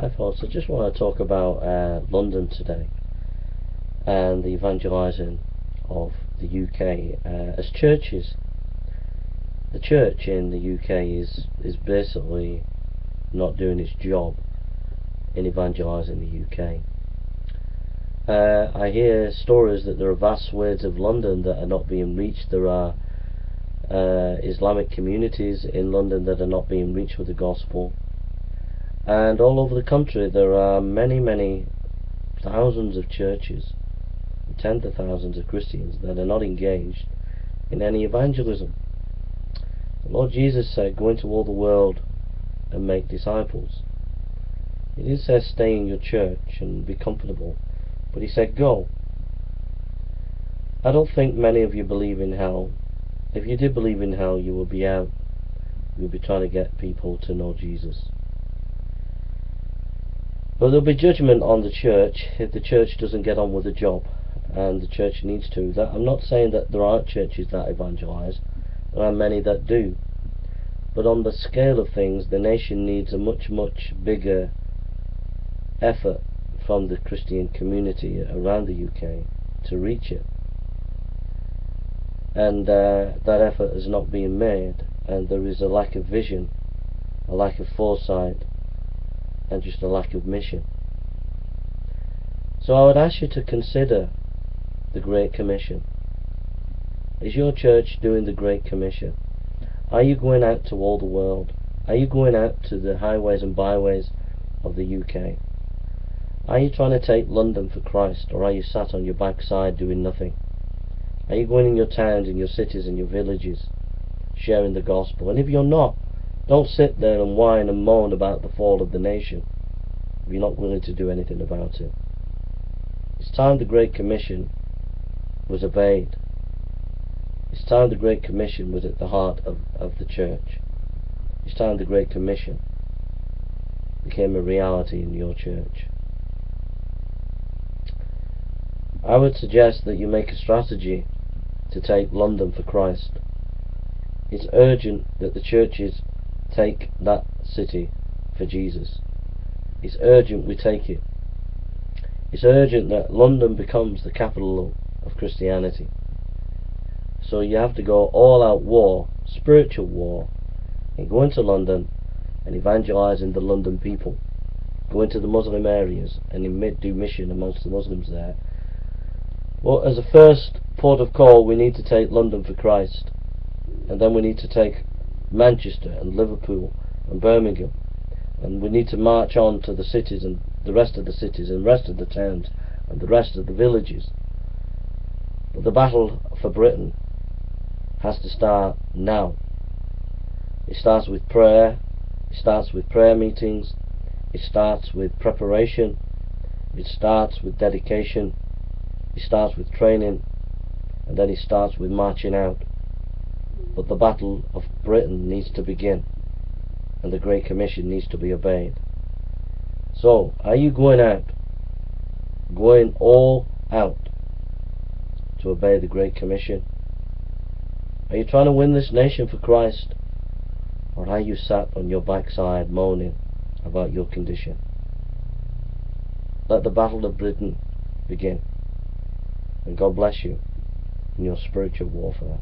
Hi folks, I just want to talk about London today and the evangelising of the UK as churches. The church in the UK is basically not doing its job in evangelising the UK. I hear stories that there are vast swathes of London that are not being reached. There are Islamic communities in London that are not being reached with the gospel. And all over the country there are many thousands of churches, tens of thousands of Christians that are not engaged in any evangelism. The Lord Jesus said, go into all the world and make disciples. He didn't say stay in your church and be comfortable, but he said go. I don't think many of you believe in hell. If you did believe in hell, you would be out. You would be trying to get people to know Jesus. But there'll be judgment on the church if the church doesn't get on with the job, and the church needs to. I'm not saying that there aren't churches that evangelise. There are many that do. But on the scale of things, the nation needs a much bigger effort from the Christian community around the UK to reach it. And that effort is not being made, and there is a lack of vision, a lack of foresight, and just a lack of mission. So I would ask you to consider the Great Commission. Is your church doing the Great Commission? Are you going out to all the world? Are you going out to the highways and byways of the UK? Are you trying to take London for Christ, or are you sat on your backside doing nothing? Are you going in your towns, in your cities, and your villages, sharing the gospel? And if you're not, don't sit there and whine and moan about the fall of the nation if you're not willing to do anything about it. It's time the Great Commission was obeyed. It's time the Great Commission was at the heart of the church. It's time the Great Commission became a reality in your church. I would suggest that you make a strategy to take London for Christ. It's urgent that the churches take that city for Jesus. It's urgent we take it. It's urgent that London becomes the capital of Christianity. So you have to go all out war, spiritual war, and go into London and evangelise in the London people. Go into the Muslim areas and do mission amongst the Muslims there. Well, as a first port of call, we need to take London for Christ, and then we need to take Manchester and Liverpool and Birmingham, and we need to march on to the cities and the rest of the cities and the rest of the towns and the rest of the villages. But the battle for Britain has to start now. It starts with prayer, it starts with prayer meetings, it starts with preparation, it starts with dedication, it starts with training, and then it starts with marching out. But the battle of Britain needs to begin, and the Great Commission needs to be obeyed. So, are you going out, going all out to obey the Great Commission? Are you trying to win this nation for Christ, or are you sat on your backside moaning about your condition? Let the battle of Britain begin, and God bless you in your spiritual warfare.